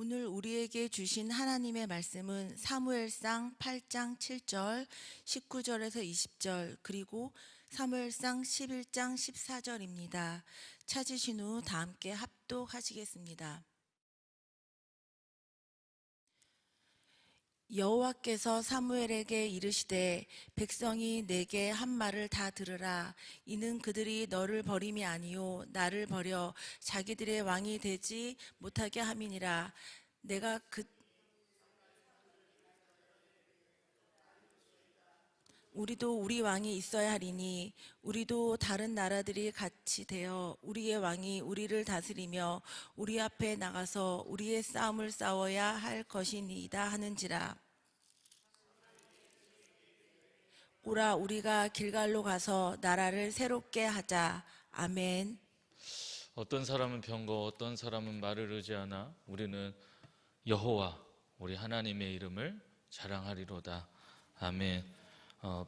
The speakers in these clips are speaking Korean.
오늘 우리에게 주신 하나님의 말씀은 사무엘상 8장 7절, 19절에서 20절, 그리고 사무엘상 11장 14절입니다. 찾으신 후 다 함께 합독하시겠습니다. 여호와께서 사무엘에게 이르시되 백성이 내게 한 말을 다 들으라. 이는 그들이 너를 버림이 아니요 나를 버려 자기들의 왕이 되지 못하게 함이니라. 내가 우리도 우리 왕이 있어야 하리니 우리도 다른 나라들이 같이 되어 우리의 왕이 우리를 다스리며 우리 앞에 나가서 우리의 싸움을 싸워야 할 것이니이다 하는지라. 오라 우리가 길갈로 가서 나라를 새롭게 하자. 아멘. 어떤 사람은 병거, 어떤 사람은 말을 의지하나 우리는 여호와 우리 하나님의 이름을 자랑하리로다. 아멘.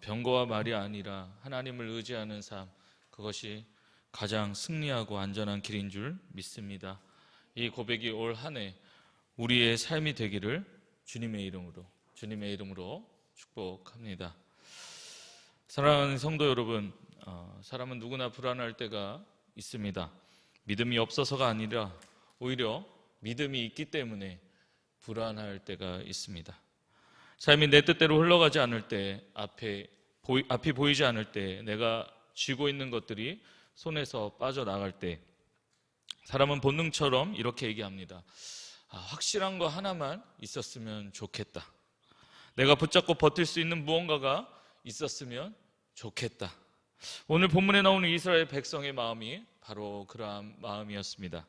병거와 말이 아니라 하나님을 의지하는 삶, 그것이 가장 승리하고 안전한 길인 줄 믿습니다. 이 고백이 올 한 해 우리의 삶이 되기를 주님의 이름으로 축복합니다. 사랑하는 성도 여러분, 사람은 누구나 불안할 때가 있습니다. 믿음이 없어서가 아니라 오히려 믿음이 있기 때문에 불안할 때가 있습니다. 삶이 내 뜻대로 흘러가지 않을 때, 앞이 보이지 않을 때, 내가 쥐고 있는 것들이 손에서 빠져나갈 때 사람은 본능처럼 이렇게 얘기합니다. 확실한 거 하나만 있었으면 좋겠다. 내가 붙잡고 버틸 수 있는 무언가가 있었으면 좋겠다. 오늘 본문에 나오는 이스라엘 백성의 마음이 바로 그러한 마음이었습니다.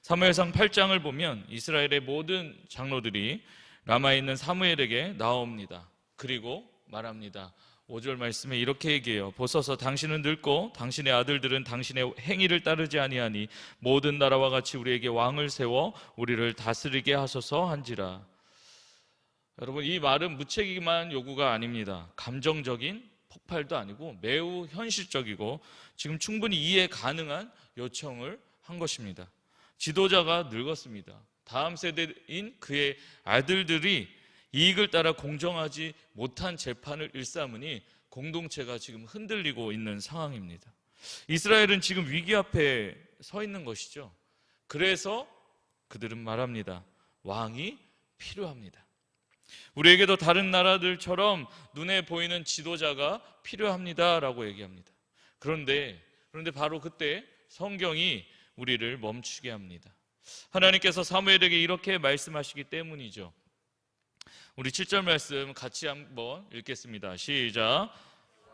사무엘상 8장을 보면 이스라엘의 모든 장로들이 라마에 있는 사무엘에게 나옵니다. 그리고 말합니다. 5절 말씀에 이렇게 얘기해요. 보소서 당신은 늙고 당신의 아들들은 당신의 행위를 따르지 아니하니 모든 나라와 같이 우리에게 왕을 세워 우리를 다스리게 하소서 한지라. 여러분, 이 말은 무책임한 요구가 아닙니다. 감정적인 폭발도 아니고 매우 현실적이고 지금 충분히 이해 가능한 요청을 한 것입니다. 지도자가 늙었습니다. 다음 세대인 그의 아들들이 이익을 따라 공정하지 못한 재판을 일삼으니 공동체가 지금 흔들리고 있는 상황입니다. 이스라엘은 지금 위기 앞에 서 있는 것이죠. 그래서 그들은 말합니다. 왕이 필요합니다. 우리에게도 다른 나라들처럼 눈에 보이는 지도자가 필요합니다라고 얘기합니다. 그런데 바로 그때 성경이 우리를 멈추게 합니다. 하나님께서 사무엘에게 이렇게 말씀하시기 때문이죠. 우리 7절 말씀 같이 한번 읽겠습니다. 시작.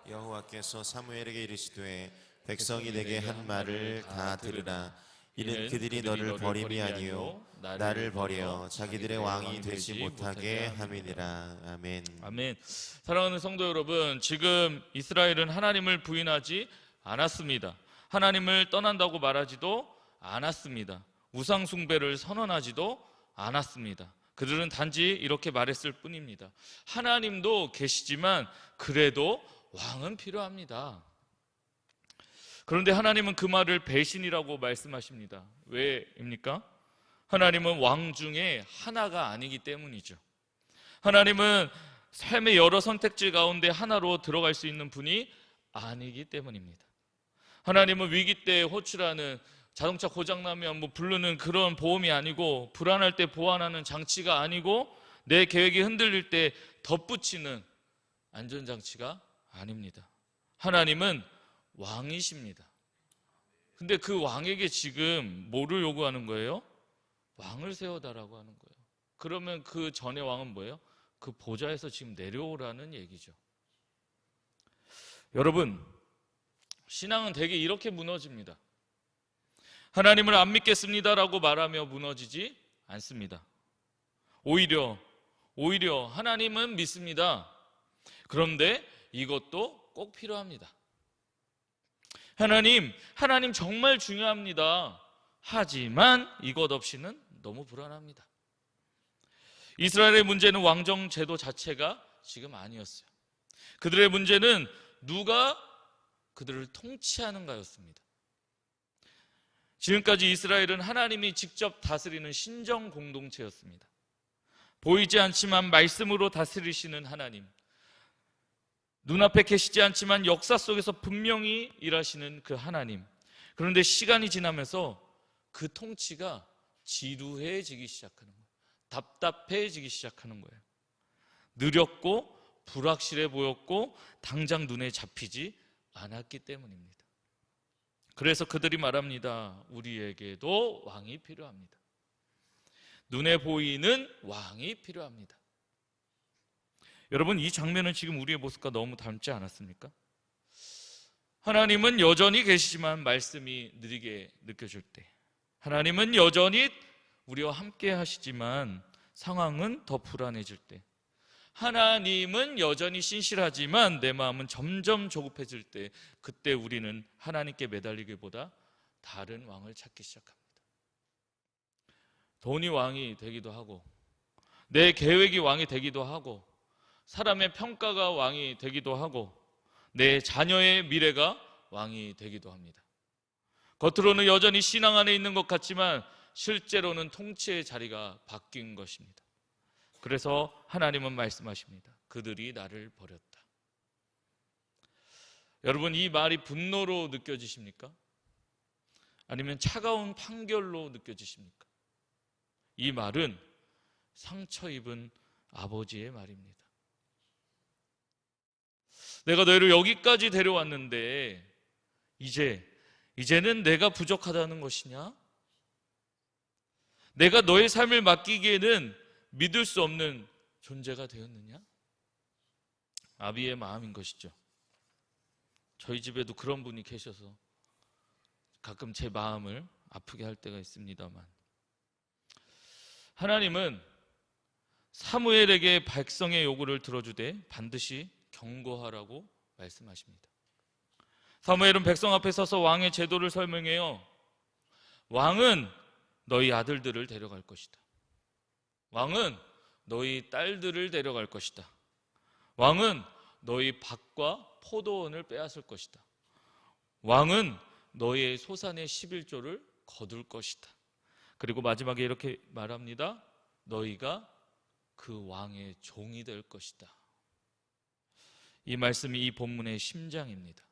여호와께서 사무엘에게 이르시되 백성이 내게 한 말을 다 들으라. 이는 그들이 너를 버림이 아니요 나를 버려 자기들의 왕이 되지 못하게 함이니라. 아멘. 아멘. 사랑하는 성도 여러분, 지금 이스라엘은 하나님을 부인하지 않았습니다. 하나님을 떠난다고 말하지도 않았습니다. 우상 숭배를 선언하지도 않았습니다. 그들은 단지 이렇게 말했을 뿐입니다. 하나님도 계시지만 그래도 왕은 필요합니다. 그런데 하나님은 그 말을 배신이라고 말씀하십니다. 왜입니까? 하나님은 왕 중에 하나가 아니기 때문이죠. 하나님은 삶의 여러 선택지 가운데 하나로 들어갈 수 있는 분이 아니기 때문입니다. 하나님은 위기 때 호출하는 자동차 고장나면 부르는 그런 보험이 아니고, 불안할 때 보완하는 장치가 아니고, 내 계획이 흔들릴 때 덧붙이는 안전장치가 아닙니다. 하나님은 왕이십니다. 근데 그 왕에게 지금 뭐를 요구하는 거예요? 왕을 세워달라고 하는 거예요. 그러면 그 전의 왕은 뭐예요? 그 보좌에서 지금 내려오라는 얘기죠. 여러분, 신앙은 대개 이렇게 무너집니다. 하나님을 안 믿겠습니다라고 말하며 무너지지 않습니다. 오히려 하나님은 믿습니다. 그런데 이것도 꼭 필요합니다. 하나님 정말 중요합니다. 하지만 이것 없이는 너무 불안합니다. 이스라엘의 문제는 왕정 제도 자체가 지금 아니었어요. 그들의 문제는 누가 그들을 통치하는가였습니다. 지금까지 이스라엘은 하나님이 직접 다스리는 신정 공동체였습니다. 보이지 않지만 말씀으로 다스리시는 하나님, 눈앞에 계시지 않지만 역사 속에서 분명히 일하시는 그 하나님. 그런데 시간이 지나면서 그 통치가 지루해지기 시작하는 거예요. 답답해지기 시작하는 거예요. 느렸고 불확실해 보였고 당장 눈에 잡히지 않았기 때문입니다. 그래서 그들이 말합니다. 우리에게도 왕이 필요합니다. 눈에 보이는 왕이 필요합니다. 여러분, 이 장면은 지금 우리의 모습과 너무 닮지 않았습니까? 하나님은 여전히 계시지만 말씀이 느리게 느껴질 때, 하나님은 여전히 우리와 함께 하시지만 상황은 더 불안해질 때, 하나님은 여전히 신실하지만 내 마음은 점점 조급해질 때, 그때 우리는 하나님께 매달리기보다 다른 왕을 찾기 시작합니다. 돈이 왕이 되기도 하고, 내 계획이 왕이 되기도 하고, 사람의 평가가 왕이 되기도 하고, 내 자녀의 미래가 왕이 되기도 합니다. 겉으로는 여전히 신앙 안에 있는 것 같지만 실제로는 통치의 자리가 바뀐 것입니다. 그래서 하나님은 말씀하십니다. 그들이 나를 버렸다. 여러분, 이 말이 분노로 느껴지십니까? 아니면 차가운 판결로 느껴지십니까? 이 말은 상처 입은 아버지의 말입니다. 내가 너희를 여기까지 데려왔는데 이제는 내가 부족하다는 것이냐? 내가 너의 삶을 맡기기에는 믿을 수 없는 존재가 되었느냐? 아비의 마음인 것이죠. 저희 집에도 그런 분이 계셔서 가끔 제 마음을 아프게 할 때가 있습니다만, 하나님은 사무엘에게 백성의 요구를 들어주되 반드시 경고하라고 말씀하십니다. 사무엘은 백성 앞에 서서 왕의 제도를 설명해요. 왕은 너희 아들들을 데려갈 것이다. 왕은 너희 딸들을 데려갈 것이다. 왕은 너희 밭과 포도원을 빼앗을 것이다. 왕은 너희의 소산의 11조를 거둘 것이다. 그리고 마지막에 이렇게 말합니다. 너희가 그 왕의 종이 될 것이다. 이 말씀이 이 본문의 심장입니다.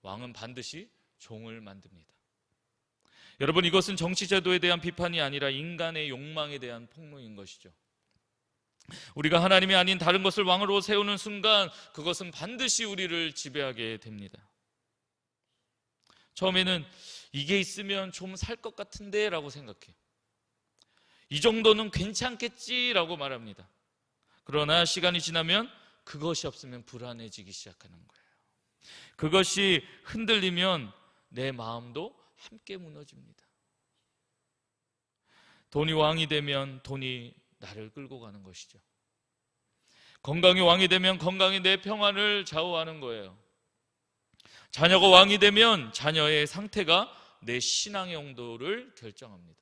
왕은 반드시 종을 만듭니다. 여러분, 이것은 정치제도에 대한 비판이 아니라 인간의 욕망에 대한 폭로인 것이죠. 우리가 하나님이 아닌 다른 것을 왕으로 세우는 순간 그것은 반드시 우리를 지배하게 됩니다. 처음에는 이게 있으면 좀 살 것 같은데 라고 생각해요. 이 정도는 괜찮겠지라고 말합니다. 그러나 시간이 지나면 그것이 없으면 불안해지기 시작하는 거예요. 그것이 흔들리면 내 마음도 함께 무너집니다. 돈이 왕이 되면 돈이 나를 끌고 가는 것이죠. 건강이 왕이 되면 건강이 내 평안을 좌우하는 거예요. 자녀가 왕이 되면 자녀의 상태가 내 신앙의 용도를 결정합니다.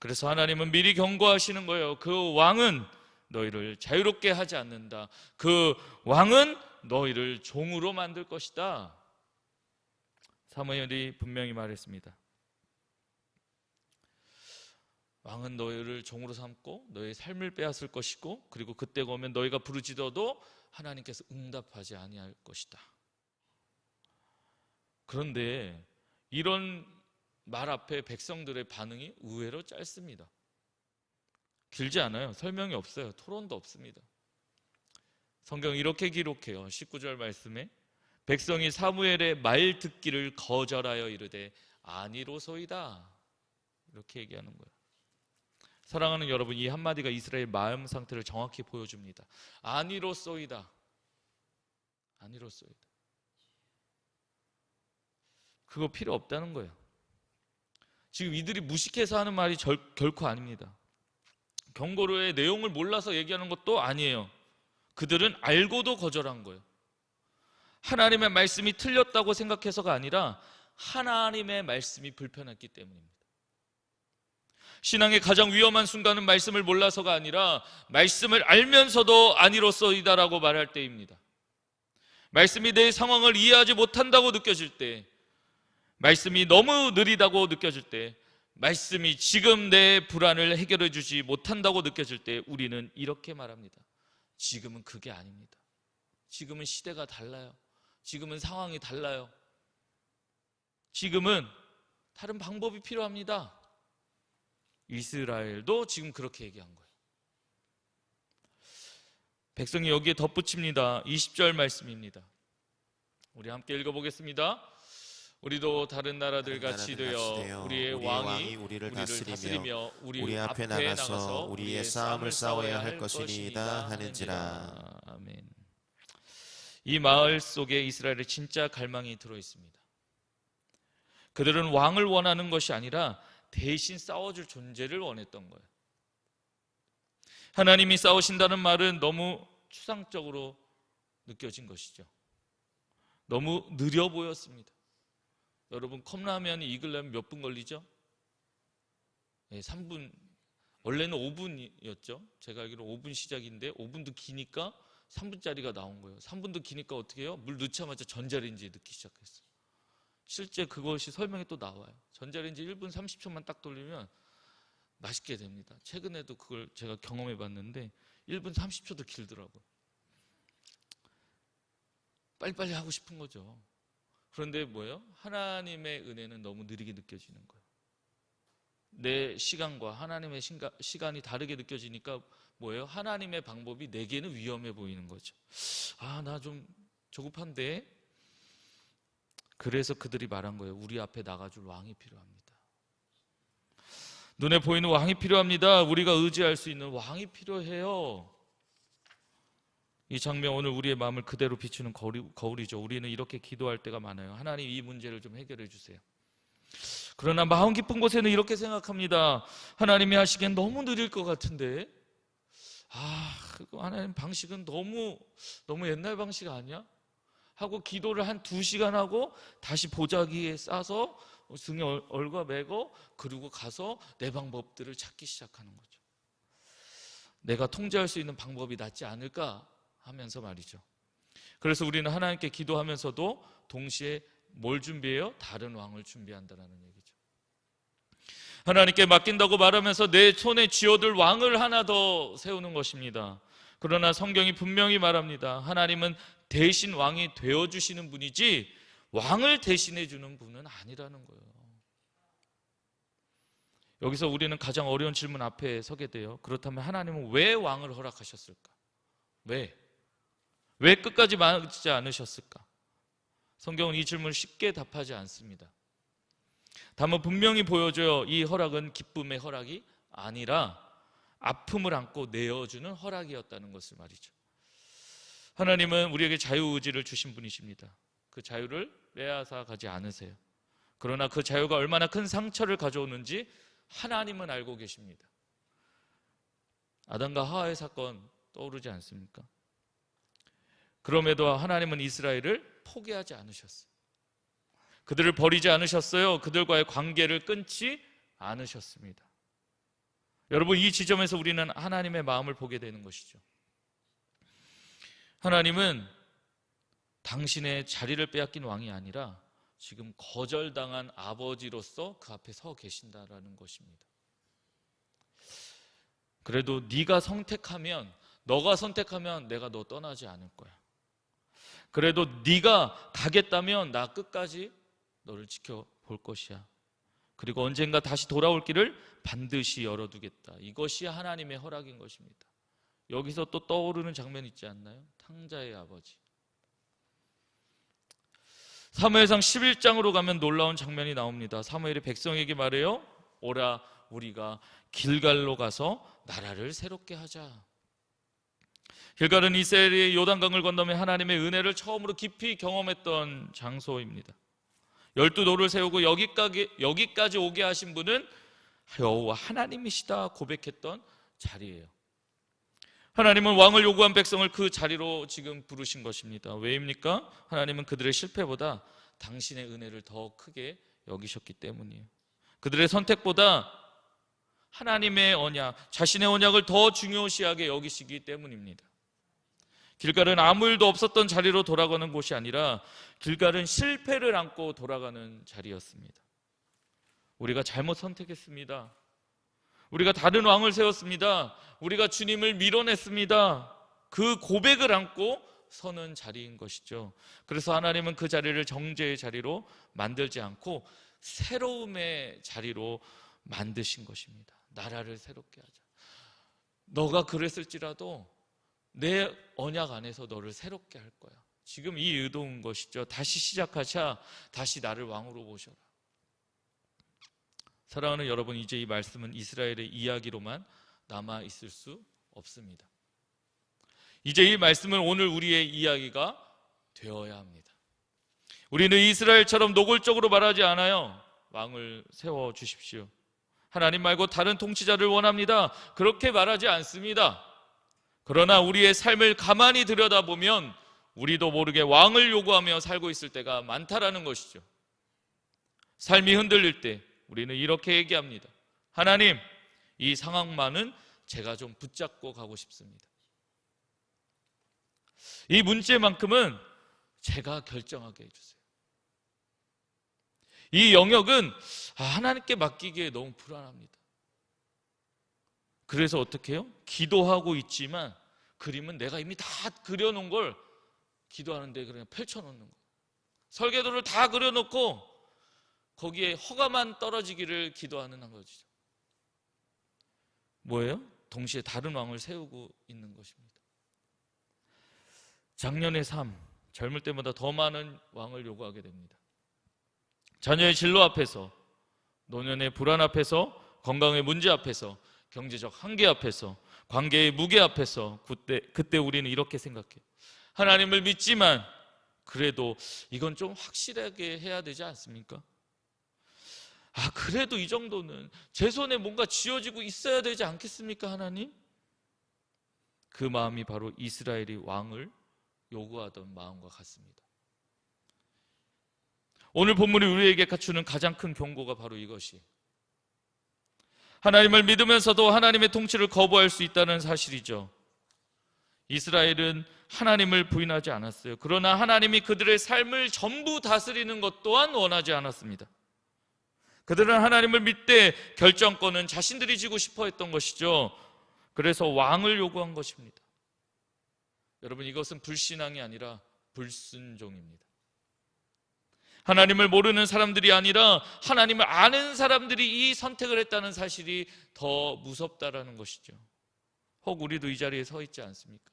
그래서 하나님은 미리 경고하시는 거예요. 그 왕은 너희를 자유롭게 하지 않는다. 그 왕은 너희를 종으로 만들 것이다. 사무엘이 분명히 말했습니다. 왕은 너희를 종으로 삼고 너희의 삶을 빼앗을 것이고, 그리고 그때가 오면 너희가 부르짖어도 하나님께서 응답하지 아니할 것이다. 그런데 이런 말 앞에 백성들의 반응이 의외로 짧습니다. 길지 않아요. 설명이 없어요. 토론도 없습니다. 성경은 이렇게 기록해요. 19절 말씀에 백성이 사무엘의 말 듣기를 거절하여 이르되 아니로소이다. 이렇게 얘기하는 거예요. 사랑하는 여러분, 이 한마디가 이스라엘 마음 상태를 정확히 보여줍니다. 아니로소이다. 아니로소이다. 그거 필요 없다는 거예요. 지금 이들이 무식해서 하는 말이 결코 아닙니다. 경고로의 내용을 몰라서 얘기하는 것도 아니에요. 그들은 알고도 거절한 거예요. 하나님의 말씀이 틀렸다고 생각해서가 아니라 하나님의 말씀이 불편했기 때문입니다. 신앙의 가장 위험한 순간은 말씀을 몰라서가 아니라 말씀을 알면서도 아니로소이다라고 말할 때입니다. 말씀이 내 상황을 이해하지 못한다고 느껴질 때, 말씀이 너무 느리다고 느껴질 때, 말씀이 지금 내 불안을 해결해 주지 못한다고 느껴질 때 우리는 이렇게 말합니다. 지금은 그게 아닙니다. 지금은 시대가 달라요. 지금은 상황이 달라요. 지금은 다른 방법이 필요합니다. 이스라엘도 지금 그렇게 얘기한 거예요. 백성이 여기에 덧붙입니다. 20절 말씀입니다. 우리 함께 읽어보겠습니다. 우리도 다른 나라들 같이 되어 우리의 왕이 우리를 다스리며 우리 앞에 나가서 우리의 싸움을 싸워야 할 것이니이다 하는지라. 아멘. 이 마을 속에 이스라엘의 진짜 갈망이 들어 있습니다. 그들은 왕을 원하는 것이 아니라 대신 싸워줄 존재를 원했던 거예요. 하나님이 싸우신다는 말은 너무 추상적으로 느껴진 것이죠. 너무 느려 보였습니다. 여러분, 컵라면이 익으려면 몇 분 걸리죠? 3분, 원래는 5분이었죠. 제가 알기로 5분 시작인데 5분도 기니까 3분짜리가 나온 거예요. 3분도 기니까 어떻게 해요? 물 넣자마자 전자레인지에 넣기 시작했어요. 실제 그것이 설명이 또 나와요. 전자레인지 1분 30초만 딱 돌리면 맛있게 됩니다. 최근에도 그걸 제가 경험해 봤는데 1분 30초도 길더라고요. 빨리빨리 하고 싶은 거죠. 그런데 뭐예요? 하나님의 은혜는 너무 느리게 느껴지는 거예요. 내 시간과 하나님의 시간이 다르게 느껴지니까 뭐예요? 하나님의 방법이 내게는 위험해 보이는 거죠. 아, 나 좀 조급한데? 그래서 그들이 말한 거예요. 우리 앞에 나가줄 왕이 필요합니다. 눈에 보이는 왕이 필요합니다. 우리가 의지할 수 있는 왕이 필요해요. 이 장면, 오늘 우리의 마음을 그대로 비추는 거울이죠. 우리는 이렇게 기도할 때가 많아요. 하나님, 이 문제를 좀 해결해 주세요. 그러나 마음 깊은 곳에는 이렇게 생각합니다. 하나님이 하시기엔 너무 느릴 것 같은데, 하나님 방식은 너무 옛날 방식 아니야? 하고 기도를 한 2시간 하고 다시 보자기에 싸서 등에 얼과 매고 그리고 가서 내 방법들을 찾기 시작하는 거죠. 내가 통제할 수 있는 방법이 낫지 않을까 하면서 말이죠. 그래서 우리는 하나님께 기도하면서도 동시에 뭘 준비해요? 다른 왕을 준비한다는 얘기죠. 하나님께 맡긴다고 말하면서 내 손에 쥐어들 왕을 하나 더 세우는 것입니다. 그러나 성경이 분명히 말합니다. 하나님은 대신 왕이 되어주시는 분이지 왕을 대신해 주는 분은 아니라는 거예요. 여기서 우리는 가장 어려운 질문 앞에 서게 돼요. 그렇다면 하나님은 왜 왕을 허락하셨을까? 왜 끝까지 막지 않으셨을까? 성경은 이 질문을 쉽게 답하지 않습니다. 다만 분명히 보여줘요. 이 허락은 기쁨의 허락이 아니라 아픔을 안고 내어주는 허락이었다는 것을 말이죠. 하나님은 우리에게 자유의지를 주신 분이십니다. 그 자유를 빼앗아 가지 않으세요. 그러나 그 자유가 얼마나 큰 상처를 가져오는지 하나님은 알고 계십니다. 아담과 하와의 사건 떠오르지 않습니까? 그럼에도 하나님은 이스라엘을 포기하지 않으셨어요. 그들을 버리지 않으셨어요. 그들과의 관계를 끊지 않으셨습니다. 여러분, 이 지점에서 우리는 하나님의 마음을 보게 되는 것이죠. 하나님은 당신의 자리를 빼앗긴 왕이 아니라 지금 거절당한 아버지로서 그 앞에 서 계신다라는 것입니다. 그래도 너가 선택하면 내가 너 떠나지 않을 거야. 그래도 네가 가겠다면 나 끝까지 너를 지켜볼 것이야. 그리고 언젠가 다시 돌아올 길을 반드시 열어두겠다. 이것이 하나님의 허락인 것입니다. 여기서 또 떠오르는 장면 있지 않나요? 탕자의 아버지. 사무엘상 11장으로 가면 놀라운 장면이 나옵니다. 사무엘이 백성에게 말해요. 오라, 우리가 길갈로 가서 나라를 새롭게 하자. 길갈은 이스라엘이 요단강을 건너며 하나님의 은혜를 처음으로 깊이 경험했던 장소입니다. 12돌을 세우고 여기까지 오게 하신 분은 여호와 하나님이시다 고백했던 자리예요. 하나님은 왕을 요구한 백성을 그 자리로 지금 부르신 것입니다. 왜입니까? 하나님은 그들의 실패보다 당신의 은혜를 더 크게 여기셨기 때문이에요. 그들의 선택보다 하나님의 언약, 자신의 언약을 더 중요시하게 여기시기 때문입니다. 길갈은 아무 일도 없었던 자리로 돌아가는 곳이 아니라 길갈은 실패를 안고 돌아가는 자리였습니다. 우리가 잘못 선택했습니다. 우리가 다른 왕을 세웠습니다. 우리가 주님을 밀어냈습니다. 그 고백을 안고 서는 자리인 것이죠. 그래서 하나님은 그 자리를 정죄의 자리로 만들지 않고 새로움의 자리로 만드신 것입니다. 나라를 새롭게 하자. 너가 그랬을지라도 내 언약 안에서 너를 새롭게 할 거야. 지금 이 의도인 것이죠. 다시 시작하자. 다시 나를 왕으로 모셔라. 사랑하는 여러분, 이제 이 말씀은 이스라엘의 이야기로만 남아 있을 수 없습니다. 이제 이 말씀은 오늘 우리의 이야기가 되어야 합니다. 우리는 이스라엘처럼 노골적으로 말하지 않아요. 왕을 세워 주십시오. 하나님 말고 다른 통치자를 원합니다. 그렇게 말하지 않습니다. 그러나 우리의 삶을 가만히 들여다보면 우리도 모르게 왕을 요구하며 살고 있을 때가 많다라는 것이죠. 삶이 흔들릴 때 우리는 이렇게 얘기합니다. 하나님, 이 상황만은 제가 좀 붙잡고 가고 싶습니다. 이 문제만큼은 제가 결정하게 해주세요. 이 영역은 하나님께 맡기기에 너무 불안합니다. 그래서 어떻게 해요? 기도하고 있지만 그림은 내가 이미 다 그려놓은 걸 기도하는데 그냥 펼쳐놓는 거예요. 설계도를 다 그려놓고 거기에 허가만 떨어지기를 기도하는 한 거죠. 뭐예요? 동시에 다른 왕을 세우고 있는 것입니다. 장년의 삶, 젊을 때보다 더 많은 왕을 요구하게 됩니다. 자녀의 진로 앞에서, 노년의 불안 앞에서, 건강의 문제 앞에서, 경제적 한계 앞에서, 관계의 무게 앞에서 그때 우리는 이렇게 생각해요. 하나님을 믿지만 그래도 이건 좀 확실하게 해야 되지 않습니까? 그래도 이 정도는 제 손에 뭔가 쥐어지고 있어야 되지 않겠습니까, 하나님? 그 마음이 바로 이스라엘이 왕을 요구하던 마음과 같습니다. 오늘 본문이 우리에게 갖추는 가장 큰 경고가 바로 이것이, 하나님을 믿으면서도 하나님의 통치를 거부할 수 있다는 사실이죠. 이스라엘은 하나님을 부인하지 않았어요. 그러나 하나님이 그들의 삶을 전부 다스리는 것 또한 원하지 않았습니다. 그들은 하나님을 믿되 결정권은 자신들이 지고 싶어 했던 것이죠. 그래서 왕을 요구한 것입니다. 여러분, 이것은 불신앙이 아니라 불순종입니다. 하나님을 모르는 사람들이 아니라 하나님을 아는 사람들이 이 선택을 했다는 사실이 더 무섭다라는 것이죠. 혹 우리도 이 자리에 서 있지 않습니까?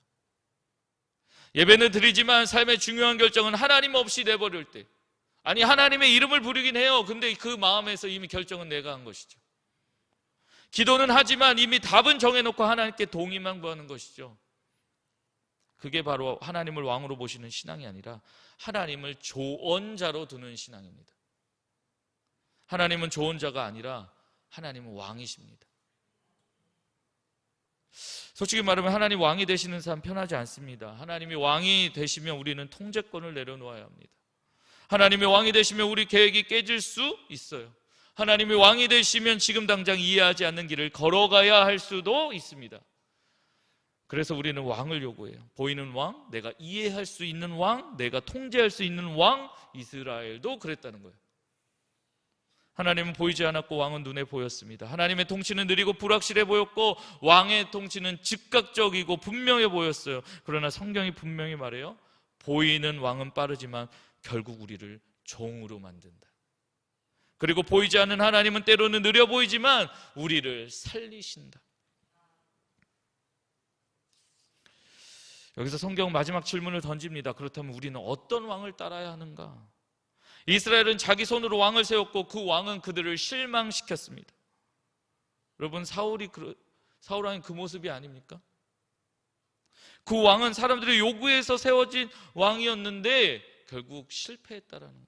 예배는 드리지만 삶의 중요한 결정은 하나님 없이 내버릴 때, 아니 하나님의 이름을 부르긴 해요. 근데 그 마음에서 이미 결정은 내가 한 것이죠. 기도는 하지만 이미 답은 정해놓고 하나님께 동의만 구하는 것이죠. 그게 바로 하나님을 왕으로 보시는 신앙이 아니라 하나님을 조언자로 두는 신앙입니다. 하나님은 조언자가 아니라 하나님은 왕이십니다. 솔직히 말하면 하나님 왕이 되시는 사람 편하지 않습니다. 하나님이 왕이 되시면 우리는 통제권을 내려놓아야 합니다. 하나님이 왕이 되시면 우리 계획이 깨질 수 있어요. 하나님이 왕이 되시면 지금 당장 이해하지 않는 길을 걸어가야 할 수도 있습니다. 그래서 우리는 왕을 요구해요. 보이는 왕, 내가 이해할 수 있는 왕, 내가 통제할 수 있는 왕. 이스라엘도 그랬다는 거예요. 하나님은 보이지 않았고 왕은 눈에 보였습니다. 하나님의 통치는 느리고 불확실해 보였고 왕의 통치는 즉각적이고 분명해 보였어요. 그러나 성경이 분명히 말해요. 보이는 왕은 빠르지만 결국 우리를 종으로 만든다. 그리고 보이지 않는 하나님은 때로는 느려 보이지만 우리를 살리신다. 여기서 성경 마지막 질문을 던집니다. 그렇다면 우리는 어떤 왕을 따라야 하는가? 이스라엘은 자기 손으로 왕을 세웠고 그 왕은 그들을 실망시켰습니다. 여러분, 사울 왕이 그 모습이 아닙니까? 그 왕은 사람들의 요구에서 세워진 왕이었는데 결국 실패했다라는 거예요.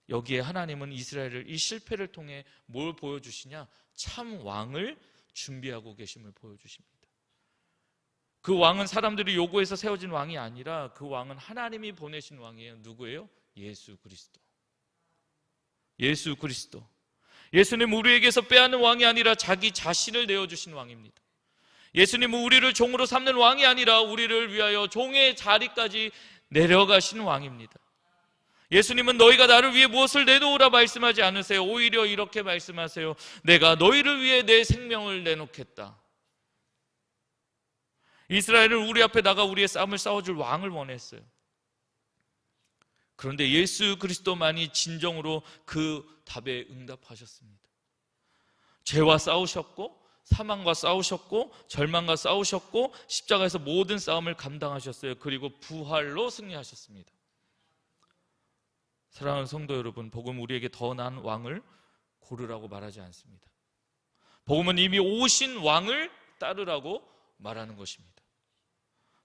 여기에 하나님은 이스라엘을 이 실패를 통해 뭘 보여주시냐? 참 왕을 준비하고 계심을 보여주십니다. 그 왕은 사람들이 요구해서 세워진 왕이 아니라 그 왕은 하나님이 보내신 왕이에요. 누구예요? 예수 그리스도. 예수 그리스도. 예수님 우리에게서 빼앗는 왕이 아니라 자기 자신을 내어주신 왕입니다. 예수님은 우리를 종으로 삼는 왕이 아니라 우리를 위하여 종의 자리까지 내려가신 왕입니다. 예수님은 너희가 나를 위해 무엇을 내놓으라 말씀하지 않으세요. 오히려 이렇게 말씀하세요. 내가 너희를 위해 내 생명을 내놓겠다. 이스라엘은 우리 앞에 나가 우리의 싸움을 싸워줄 왕을 원했어요. 그런데 예수 그리스도만이 진정으로 그 답에 응답하셨습니다. 죄와 싸우셨고 사망과 싸우셨고 절망과 싸우셨고 십자가에서 모든 싸움을 감당하셨어요. 그리고 부활로 승리하셨습니다. 사랑하는 성도 여러분, 복음 우리에게 더 나은 왕을 고르라고 말하지 않습니다. 복음은 이미 오신 왕을 따르라고 말하는 것입니다.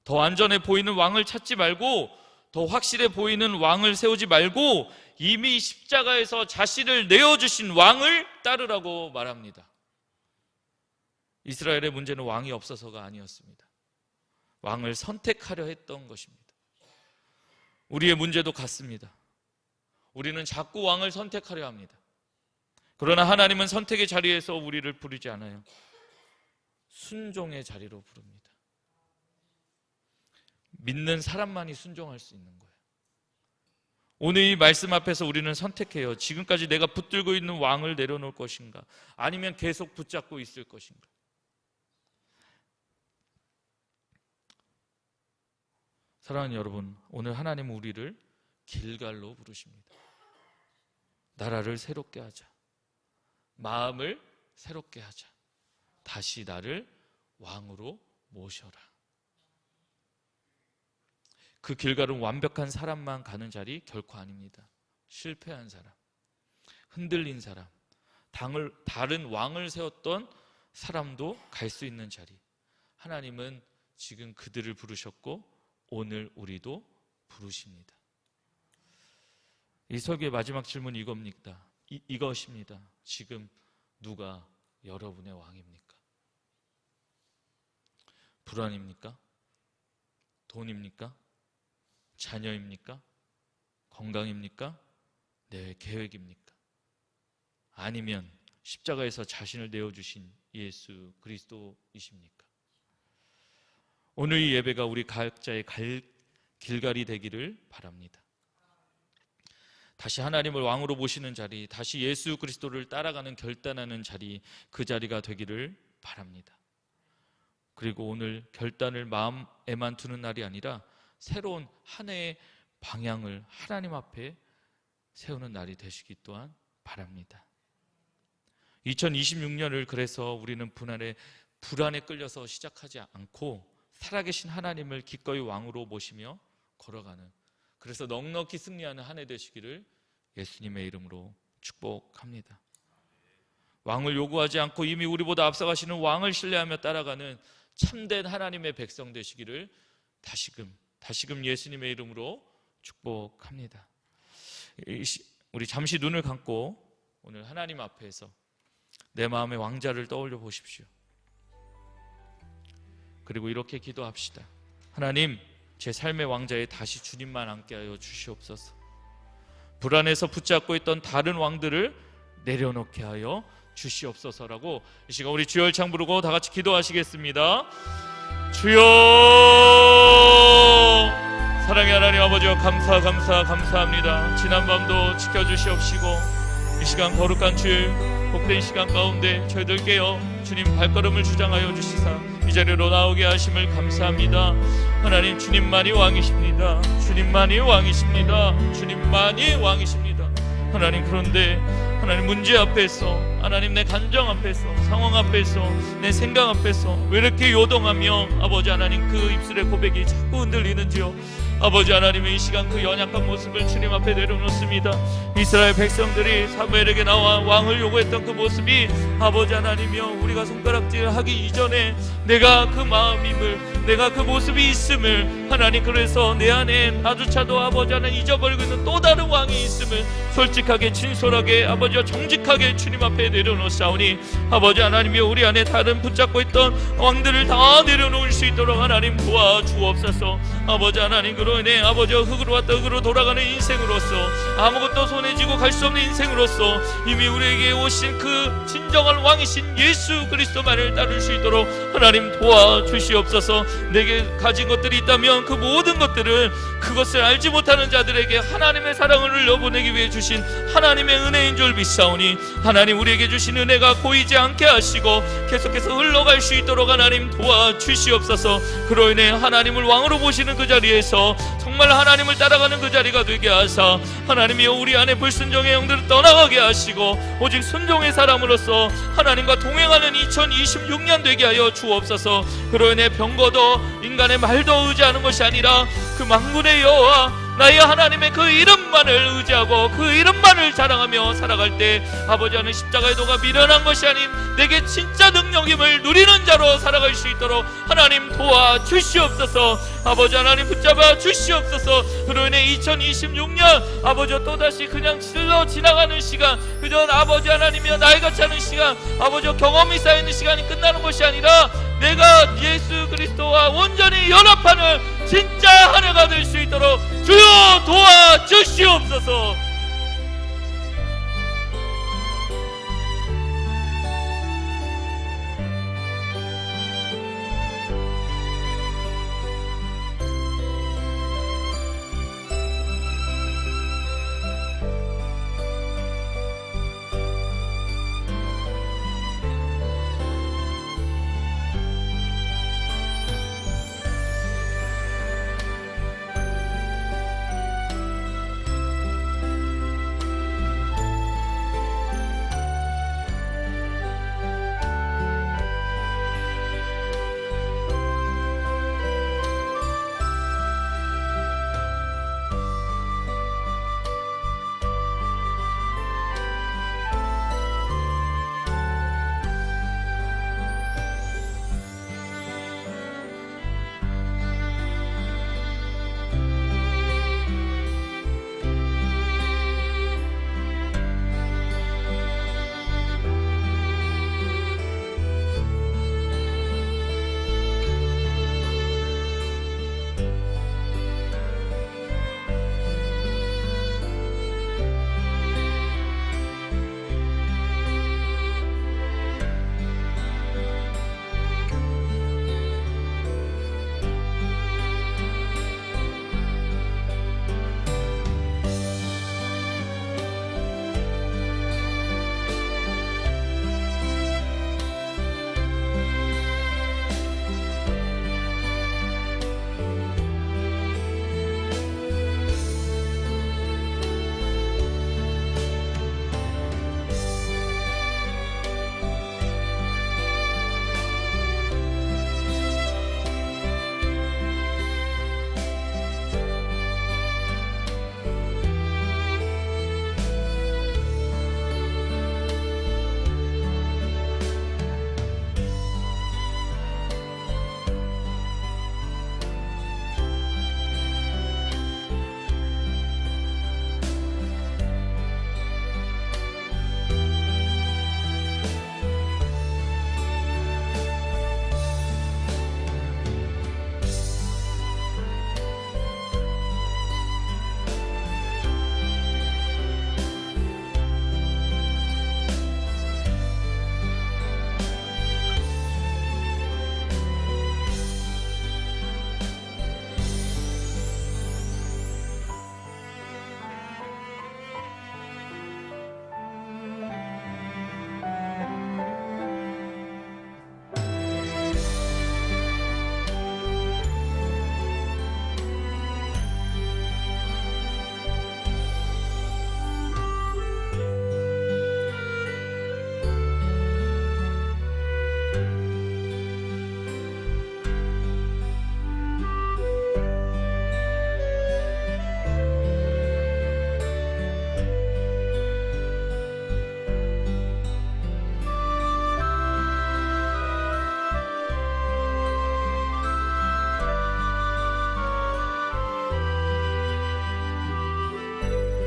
더 안전해 보이는 왕을 찾지 말고, 더 확실해 보이는 왕을 세우지 말고 이미 십자가에서 자신을 내어주신 왕을 따르라고 말합니다. 이스라엘의 문제는 왕이 없어서가 아니었습니다. 왕을 선택하려 했던 것입니다. 우리의 문제도 같습니다. 우리는 자꾸 왕을 선택하려 합니다. 그러나 하나님은 선택의 자리에서 우리를 부르지 않아요. 순종의 자리로 부릅니다. 믿는 사람만이 순종할 수 있는 거예요. 오늘 이 말씀 앞에서 우리는 선택해요. 지금까지 내가 붙들고 있는 왕을 내려놓을 것인가, 아니면 계속 붙잡고 있을 것인가. 사랑하는 여러분, 오늘 하나님은 우리를 길갈로 부르십니다. 나라를 새롭게 하자, 마음을 새롭게 하자, 다시 나를 왕으로 모셔라. 그 길갈은 완벽한 사람만 가는 자리 결코 아닙니다. 실패한 사람, 흔들린 사람, 다른 왕을 세웠던 사람도 갈 수 있는 자리. 하나님은 지금 그들을 부르셨고 오늘 우리도 부르십니다. 이 설교의 마지막 질문이 이겁니다. 이것입니다. 지금 누가 여러분의 왕입니까? 불안입니까? 돈입니까? 자녀입니까? 건강입니까? 내 계획입니까? 아니면 십자가에서 자신을 내어주신 예수 그리스도이십니까? 오늘 이 예배가 우리 각자의 길갈이 되기를 바랍니다. 다시 하나님을 왕으로 모시는 자리, 다시 예수 그리스도를 따라가는 결단하는 자리, 그 자리가 되기를 바랍니다. 그리고 오늘 결단을 마음에만 두는 날이 아니라 새로운 한 해의 방향을 하나님 앞에 세우는 날이 되시기 또한 바랍니다. 2026년을 그래서 우리는 불안에 끌려서 시작하지 않고 살아계신 하나님을 기꺼이 왕으로 모시며 걸어가는, 그래서 넉넉히 승리하는 한 해 되시기를 예수님의 이름으로 축복합니다. 왕을 요구하지 않고 이미 우리보다 앞서가시는 왕을 신뢰하며 따라가는 참된 하나님의 백성 되시기를 다시금 예수님의 이름으로 축복합니다. 우리 잠시 눈을 감고 오늘 하나님 앞에서 내 마음의 왕자를 떠올려 보십시오. 그리고 이렇게 기도합시다. 하나님, 제 삶의 왕자에 다시 주님만 앉게 하여 주시옵소서. 불안해서 붙잡고 있던 다른 왕들을 내려놓게 하여 주시옵소서라고 이 시간 우리 주여 열창 부르고 다 같이 기도하시겠습니다. 주여, 사랑의 하나님 아버지여, 감사합니다. 지난 밤도 지켜주시옵시고 이 시간 거룩한 주일 복된 시간 가운데 저희들께요 주님 발걸음을 주장하여 주시사 이 자리로 나오게 하심을 감사합니다. 하나님, 주님만이 왕이십니다. 주님만이 왕이십니다. 주님만이 왕이십니다. 하나님, 그런데 하나님 문제 앞에서, 하나님 내 감정 앞에서, 상황 앞에서, 내 생각 앞에서 왜 이렇게 요동하며 아버지 하나님 그 입술의 고백이 자꾸 흔들리는지요. 아버지 하나님의 이 시간 그 연약한 모습을 주님 앞에 내려놓습니다. 이스라엘 백성들이 사무엘에게 나와 왕을 요구했던 그 모습이 아버지 하나님이여 우리가 손가락질 하기 이전에 내가 그 마음임을, 내가 그 모습이 있음을 하나님, 그래서 내 안에 나조차도 아버지 하나님 잊어버리고 있는 또 다른 왕이 있음을 솔직하게 진솔하게 아버지와 정직하게 주님 앞에 내려놓사오니 아버지 하나님이여 우리 안에 다른 붙잡고 있던 왕들을 다 내려놓을 수 있도록 하나님 도와주옵소서. 아버지 하나님, 그로 인해 아버지와 흙으로 왔다 흙으로 돌아가는 인생으로서 아무것도 손에 쥐고 갈 수 없는 인생으로서 이미 우리에게 오신 그 진정한 왕이신 예수 그리스도만을 따를 수 있도록 하나님 도와주시옵소서. 내게 가진 것들이 있다면 그 모든 것들을 그것을 알지 못하는 자들에게 하나님의 사랑을 흘려보내기 위해 주신 하나님의 은혜인 줄 믿사오니 하나님, 우리에게 주신 은혜가 고이지 않게 하시고 계속해서 흘러갈 수 있도록 하나님 도와주시옵소서. 그로 인해 하나님을 왕으로 보시는 그 자리에서 정말 하나님을 따라가는 그 자리가 되게 하사 하나님이여 우리 안에 불순종의 영들을 떠나가게 하시고 오직 순종의 사람으로서 하나님과 동행하는 2026년 되게 하여 주옵소서. 그로 인해 병거도 인간의 말도 의지하는 것이 아니라 그 만군의 여호와 나의 하나님의 그 이름만을 의지하고 그 이름만을 자랑하며 살아갈 때 아버지 하나님, 십자가의 도가 미련한 것이 아닌 내게 진짜 능력임을 누리는 자로 살아갈 수 있도록 하나님 도와주시옵소서. 아버지 하나님 붙잡아 주시옵소서. 그로 인해 2026년 아버지 또다시 그냥 질러 지나가는 시간, 그저 아버지 하나님이여 나이가 차는 시간, 아버지 경험이 쌓이는 시간이 끝나는 것이 아니라 내가 예수 그리스도와 온전히 연합하는 진짜 한 해가 될 수 있도록 주여 도와주시옵소서.